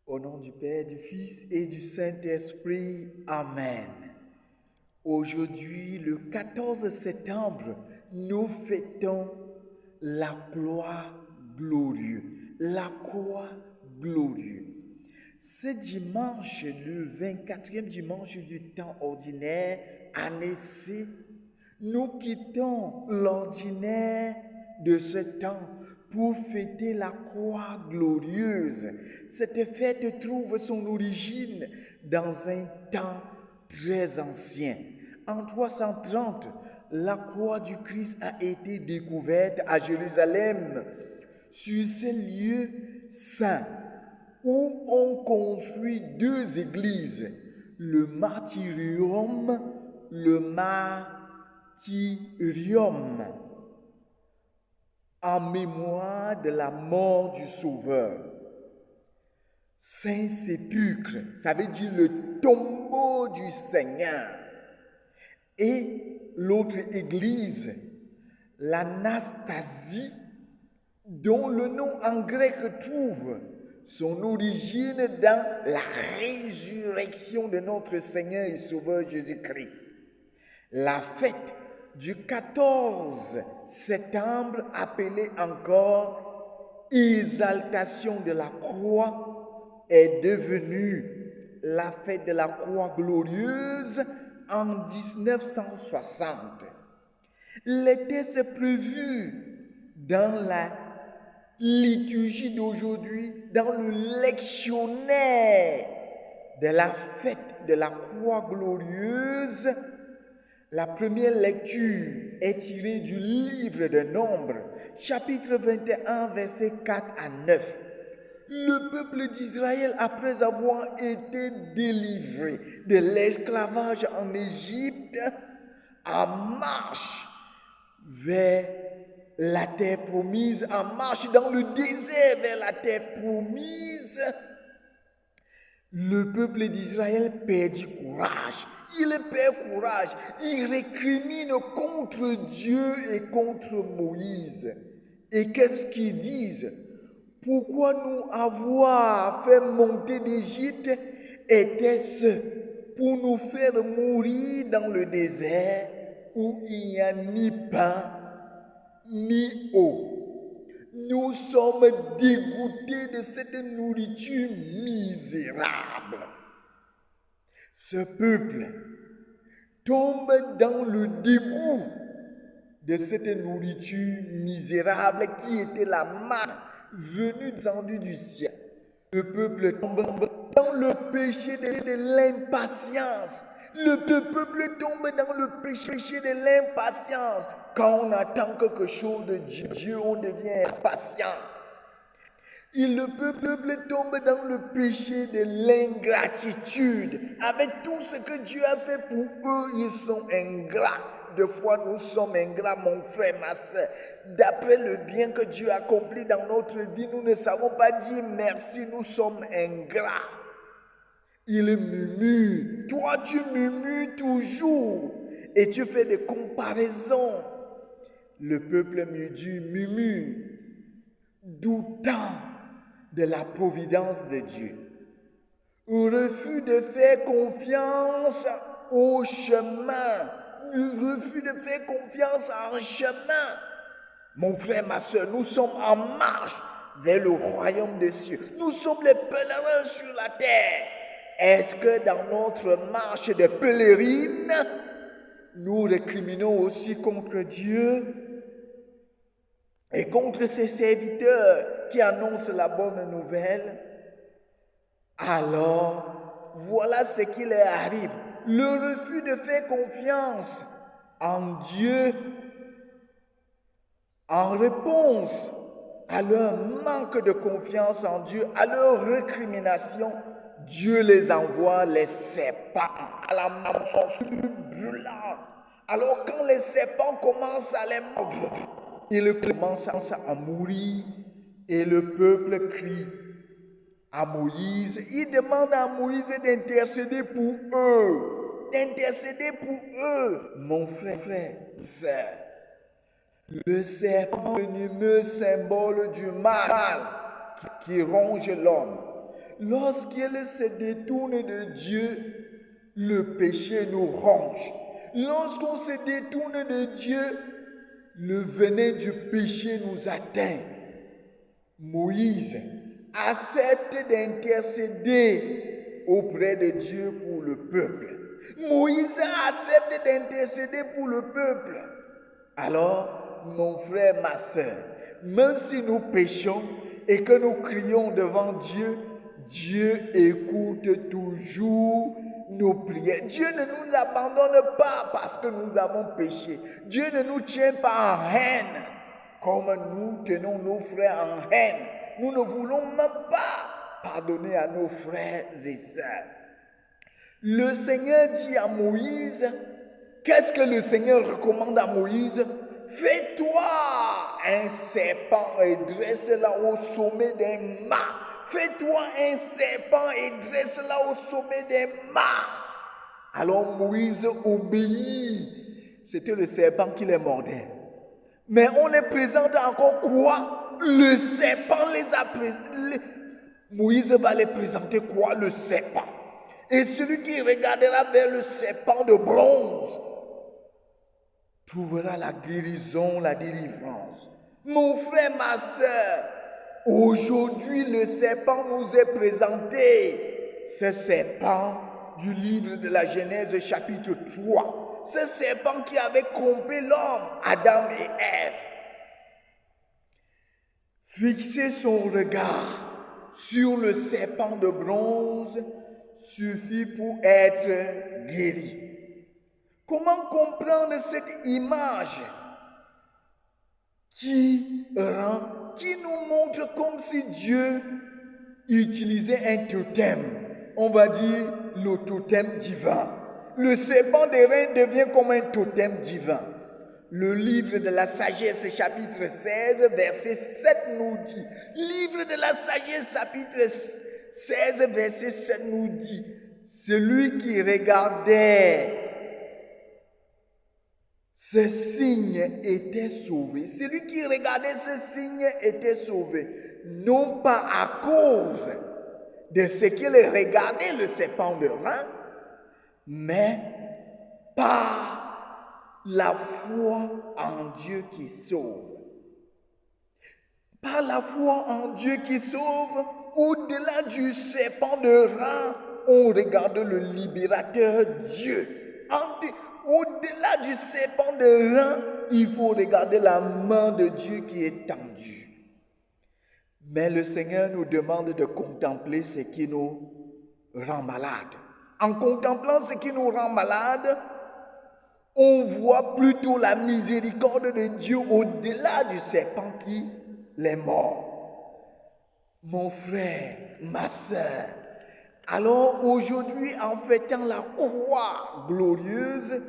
Au nom du Père, du Fils et du Saint-Esprit. Amen. Aujourd'hui, le 14 septembre, nous fêtons la croix glorieuse. La croix glorieuse. Ce dimanche, le 24e dimanche du temps ordinaire, année C, nous quittons l'ordinaire de ce temps pour fêter la croix glorieuse. Cette fête trouve son origine dans un temps très ancien. En 330, la croix du Christ a été découverte à Jérusalem, sur ce lieu saint où on construit deux églises, le martyrium, en mémoire de la mort du Sauveur. Saint-Sépulcre, ça veut dire le tombeau du Seigneur. Et l'autre église, l'Anastasie, dont le nom en grec trouve son origine dans la résurrection de notre Seigneur et Sauveur Jésus-Christ. La fête du 14 septembre, appelée encore exaltation de la croix, est devenue la fête de la croix glorieuse en 1960. Les textes prévus dans la liturgie d'aujourd'hui, dans le lectionnaire de la fête de la croix glorieuse, la première lecture est tirée du livre de Nombres, chapitre 21, versets 4 à 9. Le peuple d'Israël, après avoir été délivré de l'esclavage en Égypte, en marche vers la terre promise, en marche dans le désert vers la terre promise, le peuple d'Israël perdit courage. Il perd courage. Il récrimine contre Dieu et contre Moïse. Et qu'est-ce qu'ils disent? Pourquoi nous avoir fait monter d'Égypte? Était-ce pour nous faire mourir dans le désert où il n'y a ni pain ni eau? Nous sommes dégoûtés de cette nourriture misérable. Ce peuple tombe dans le dégoût de cette nourriture misérable qui était la manne venue descendue du ciel. Le peuple tombe dans le péché de l'impatience. Le peuple tombe dans le péché de l'impatience. Quand on attend quelque chose de Dieu, on devient impatient. Et le peuple tombe dans le péché de l'ingratitude. Avec tout ce que Dieu a fait pour eux, ils sont ingrats. Des fois, nous sommes ingrats, mon frère, ma soeur. D'après le bien que Dieu a accompli dans notre vie, nous ne savons pas dire merci, nous sommes ingrats. Il murmure. Toi, tu murmures toujours. Et tu fais des comparaisons. Le peuple murmure, doutant de la providence de Dieu. Refus de faire confiance au chemin. Refus de faire confiance à un chemin. Mon frère, ma soeur, nous sommes en marche vers le royaume des cieux. Nous sommes les pèlerins sur la terre. Est-ce que dans notre marche de pèlerine, nous récriminons aussi contre Dieu et contre ses serviteurs qui annoncent la bonne nouvelle? Alors, voilà ce qui leur arrive. Le refus de faire confiance en Dieu en réponse à leur manque de confiance en Dieu, à leur récrimination, Dieu les envoie les serpents à la morsure brûlante. Alors quand les serpents commencent à les mordre, ils commencent à mourir et le peuple crie à Moïse. Il demande à Moïse d'intercéder pour eux. D'intercéder pour eux. Mon frère, sœur, le serpent, le venimeux symbole du mal qui ronge l'homme. lorsqu'il se détourne de Dieu, le péché nous ronge. Lorsqu'on se détourne de Dieu, le venin du péché nous atteint. Moïse accepte d'intercéder auprès de Dieu pour le peuple. Moïse accepte d'intercéder pour le peuple. Alors, mon frère, ma soeur, même si nous péchons et que nous crions devant Dieu, Dieu écoute toujours nos prières. Dieu ne nous abandonne pas parce que nous avons péché. Dieu ne nous tient pas en haine comme nous tenons nos frères en haine. Nous ne voulons même pas pardonner à nos frères et sœurs. Le Seigneur dit à Moïse, qu'est-ce que le Seigneur recommande à Moïse? Fais-toi un serpent et dresse-la au sommet des mâts. Fais-toi un serpent et dresse-la au sommet des mâts. Alors Moïse obéit. C'était le serpent qui les mordait. Mais on les présente encore quoi? Le serpent les a présentés. Moïse va les présenter quoi? Le serpent. Et celui qui regardera vers le serpent de bronze trouvera la guérison, la délivrance. Mon frère, ma soeur, aujourd'hui le serpent nous est présenté. Ce serpent du livre de la Genèse chapitre 3. Ce serpent qui avait trompé l'homme, Adam et Ève. Fixer son regard sur le serpent de bronze suffit pour être guéri. Comment comprendre cette image qui nous montre comme si Dieu utilisait un totem, on va dire le totem divin. Le serpent des reins devient comme un totem divin. Le livre de la sagesse, chapitre 16, verset 7 nous dit, livre de la sagesse, chapitre 16, verset 7 nous dit, celui qui regardait ce signe était sauvé. Celui qui regardait ce signe était sauvé. Non pas à cause de ce qu'il regardait, le serpent de rein, mais par la foi en Dieu qui sauve. Par la foi en Dieu qui sauve, au-delà du serpent de rein, on regarde le libérateur Dieu. Au-delà du serpent de rein, il faut regarder la main de Dieu qui est tendue. Mais le Seigneur nous demande de contempler ce qui nous rend malades. En contemplant ce qui nous rend malades, on voit plutôt la miséricorde de Dieu au-delà du serpent qui les mord. Mon frère, ma soeur, alors aujourd'hui, en fêtant la croix glorieuse,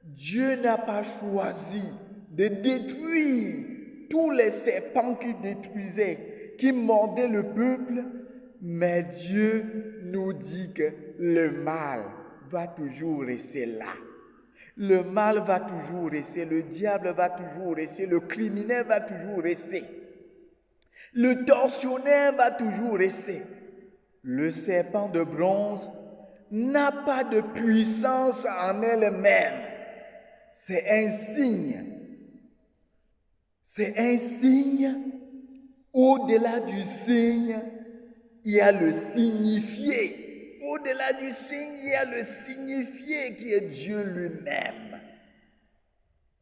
Dieu n'a pas choisi de détruire tous les serpents qui détruisaient, qui mordaient le peuple, mais Dieu nous dit que le mal va toujours rester là. Le mal va toujours rester, le diable va toujours rester, le criminel va toujours rester, le tortionnaire va toujours rester. Le serpent de bronze n'a pas de puissance en elle-même. C'est un signe. C'est un signe. Au-delà du signe, il y a le signifié. Au-delà du signe, il y a le signifié qui est Dieu lui-même.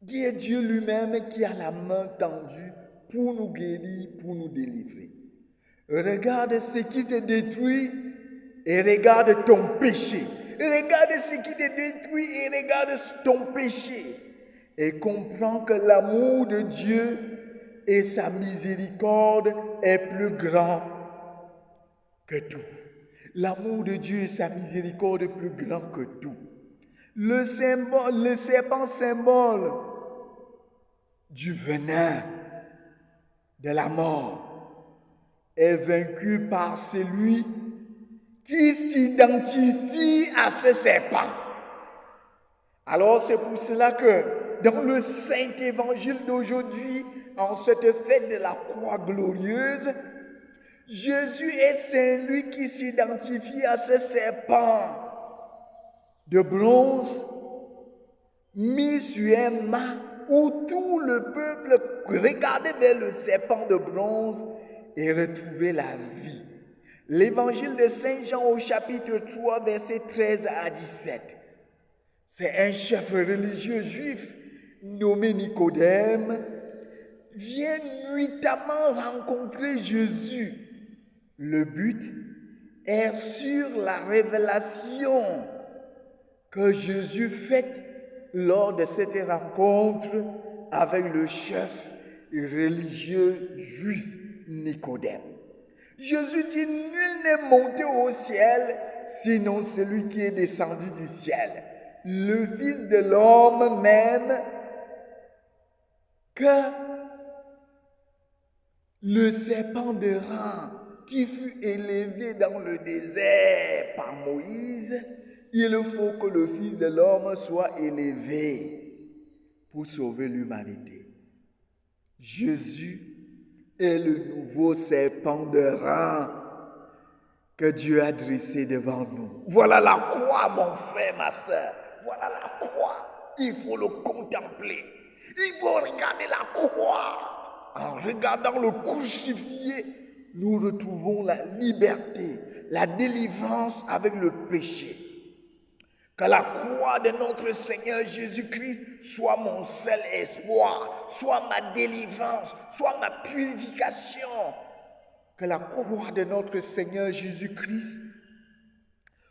Qui est Dieu lui-même qui a la main tendue pour nous guérir, pour nous délivrer. Regarde ce qui te détruit et regarde ton péché. Regarde ce qui te détruit et regarde ton péché. Et comprends que l'amour de Dieu et sa miséricorde est plus grand que tout. L'amour de Dieu et sa miséricorde est plus grand que tout. Le serpent symbole du venin de la mort est vaincu par celui qui s'identifie à ce serpent. Alors c'est pour cela que dans le Saint Évangile d'aujourd'hui, en cette fête de la croix glorieuse, Jésus est celui qui s'identifie à ce serpent de bronze mis sur un mât où tout le peuple regardait vers le serpent de bronze et retrouvait la vie. L'évangile de Saint Jean au chapitre 3, versets 13 à 17. C'est un chef religieux juif nommé Nicodème vient nuitamment rencontrer Jésus. Le but est sur la révélation que Jésus fait lors de cette rencontre avec le chef religieux juif Nicodème. Jésus dit, nul n'est monté au ciel, sinon celui qui est descendu du ciel, le Fils de l'homme même, que le serpent de rang qui fut élevé dans le désert par Moïse, il faut que le Fils de l'homme soit élevé pour sauver l'humanité. Jésus est le nouveau serpent de rang que Dieu a dressé devant nous. Voilà la croix, mon frère, ma soeur. Voilà la croix. Il faut le contempler. Il faut regarder la croix. En regardant le crucifié, nous retrouvons la liberté, la délivrance avec le péché. Que la croix de notre Seigneur Jésus-Christ soit mon seul espoir, soit ma délivrance, soit ma purification. Que la croix de notre Seigneur Jésus-Christ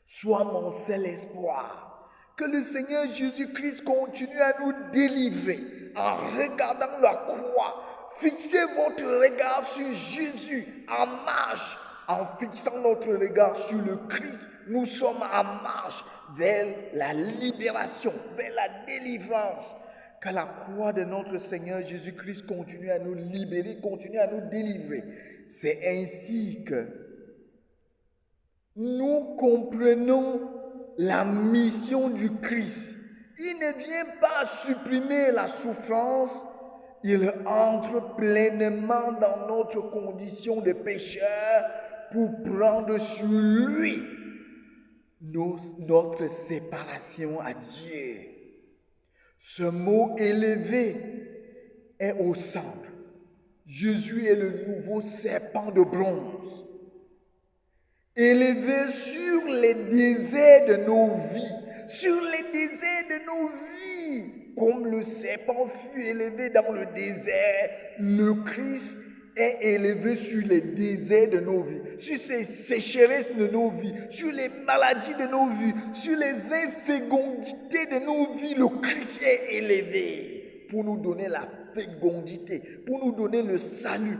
soit mon seul espoir. Que le Seigneur Jésus-Christ continue à nous délivrer en regardant la croix. Fixez votre regard sur Jésus en marche. En fixant notre regard sur le Christ, nous sommes en marche vers la libération, vers la délivrance. Que la croix de notre Seigneur Jésus-Christ continue à nous libérer, continue à nous délivrer. C'est ainsi que nous comprenons la mission du Christ. Il ne vient pas supprimer la souffrance, il entre pleinement dans notre condition de pécheur pour prendre sur lui notre séparation à Dieu. Ce mot élevé est au centre. Jésus est le nouveau serpent de bronze, élevé sur les déserts de nos vies, sur les déserts de nos vies. Comme le serpent fut élevé dans le désert, le Christ est élevé sur les déserts de nos vies, sur ces sécheresses de nos vies, sur les maladies de nos vies, sur les infécondités de nos vies. Le Christ est élevé pour nous donner la fécondité, pour nous donner le salut,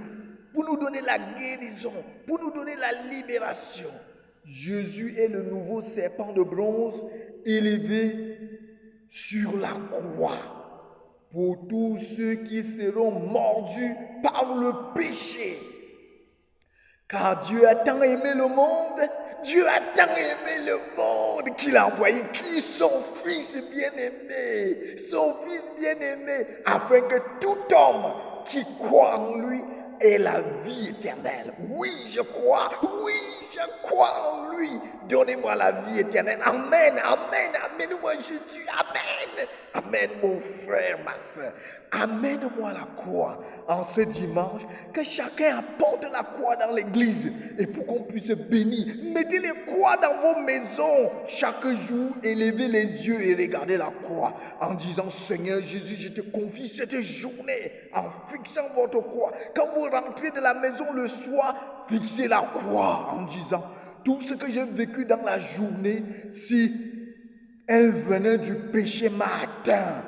pour nous donner la guérison, pour nous donner la libération. Jésus est le nouveau serpent de bronze élevé sur la croix pour tous ceux qui seront mordus par le péché. Car Dieu a tant aimé le monde, Dieu a tant aimé le monde qu'il a envoyé qui son Fils bien-aimé, son Fils bien-aimé, afin que tout homme qui croit en lui ait la vie éternelle. Oui, je crois en lui. Donnez-moi la vie éternelle. Amen, amen, amène-moi Jésus, amen. Amen, mon frère, ma soeur. Amène-moi la croix en ce dimanche, que chacun apporte la croix dans l'église et pour qu'on puisse bénir. Mettez les croix dans vos maisons chaque jour, élevez les yeux et regardez la croix en disant, Seigneur Jésus, je te confie cette journée en fixant votre croix. Quand vous rentrez de la maison le soir, fixez la croix en disant, tout ce que j'ai vécu dans la journée, si un venin du péché m'a atteint,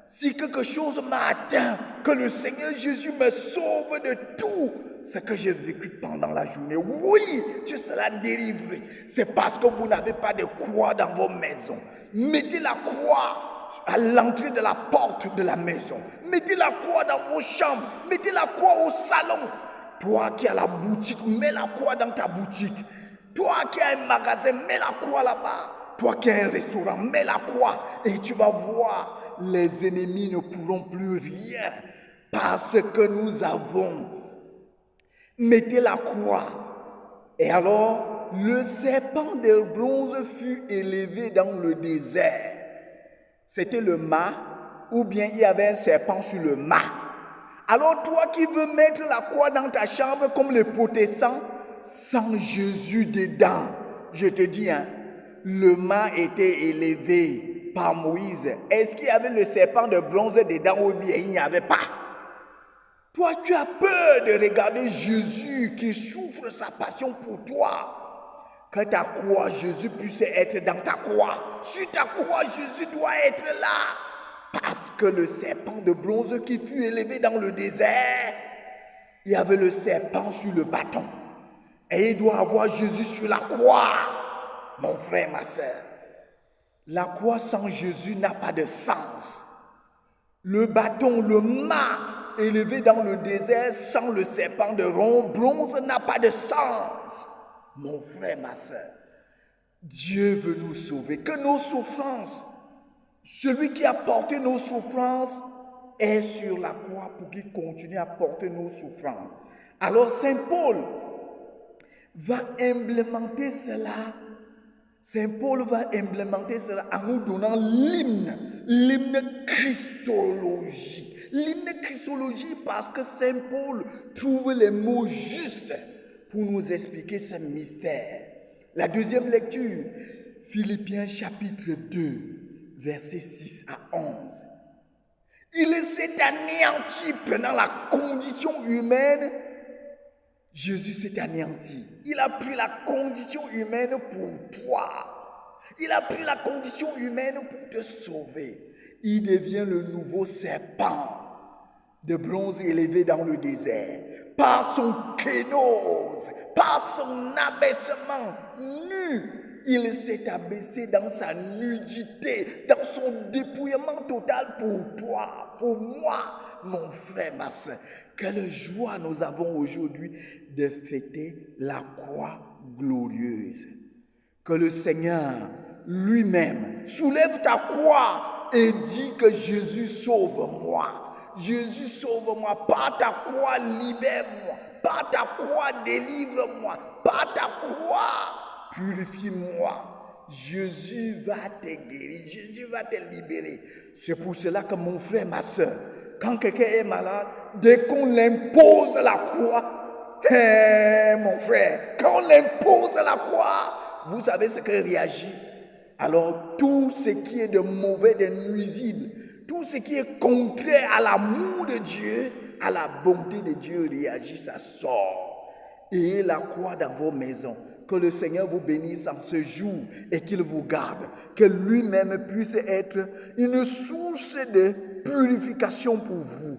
si quelque chose m'a atteint, que le Seigneur Jésus me sauve de tout ce que j'ai vécu pendant la journée. Oui, tu seras délivré. C'est parce que vous n'avez pas de croix dans vos maisons. Mettez la croix à l'entrée de la porte de la maison. Mettez la croix dans vos chambres. Mettez la croix au salon. Toi qui as la boutique, mets la croix dans ta boutique. Toi qui as un magasin, mets la croix là-bas. Toi qui as un restaurant, mets la croix et tu vas voir, les ennemis ne pourront plus rien parce que nous avons mettez la croix. Et alors, le serpent de bronze fut élevé dans le désert. C'était le mât, ou bien il y avait un serpent sur le mât. Alors toi qui veux mettre la croix dans ta chambre comme les protestants, sans Jésus dedans, je te dis, le mât était élevé par Moïse. Est-ce qu'il y avait le serpent de bronze dedans ou bien il n'y avait pas? Toi, tu as peur de regarder Jésus qui souffre sa passion pour toi. Que ta croix, Jésus puisse être dans ta croix. Sur ta croix, Jésus doit être là. Parce que le serpent de bronze qui fut élevé dans le désert, il y avait le serpent sur le bâton. Et il doit avoir Jésus sur la croix. Mon frère, ma soeur, la croix sans Jésus n'a pas de sens. Le bâton, le mât élevé dans le désert sans le serpent de bronze n'a pas de sens. Mon frère, ma soeur, Dieu veut nous sauver. Que nos souffrances, celui qui a porté nos souffrances est sur la croix pour qu'il continue à porter nos souffrances. Alors Saint Paul va implémenter cela. Saint Paul va implémenter cela en nous donnant l'hymne christologique. L'hymne christologie parce que Saint Paul trouve les mots justes pour nous expliquer ce mystère. La deuxième lecture, Philippiens chapitre 2, versets 6 à 11. Il s'est anéanti prenant la condition humaine. Jésus s'est anéanti. Il a pris la condition humaine pour toi. Il a pris la condition humaine pour te sauver. Il devient le nouveau serpent de bronze élevé dans le désert. Par son kénose, par son abaissement nu, il s'est abaissé dans sa nudité, dans son dépouillement total pour toi, pour moi, mon frère, ma soeur. Quelle joie nous avons aujourd'hui de fêter la croix glorieuse. Que le Seigneur lui-même soulève ta croix et dit que Jésus sauve-moi. Jésus sauve-moi. Par ta croix, libère-moi. Par ta croix, délivre-moi. Par ta croix, purifie-moi. Jésus va te guérir. Jésus va te libérer. C'est pour cela que mon frère, ma soeur, quand quelqu'un est malade, dès qu'on l'impose la croix, mon frère, quand on l'impose la croix, vous savez ce que réagit? Alors tout ce qui est de mauvais, de nuisible, tout ce qui est contraire à l'amour de Dieu, à la bonté de Dieu réagit, ça sort. Ayez la croix dans vos maisons. Que le Seigneur vous bénisse en ce jour et qu'il vous garde. Que lui-même puisse être une source de purification pour vous.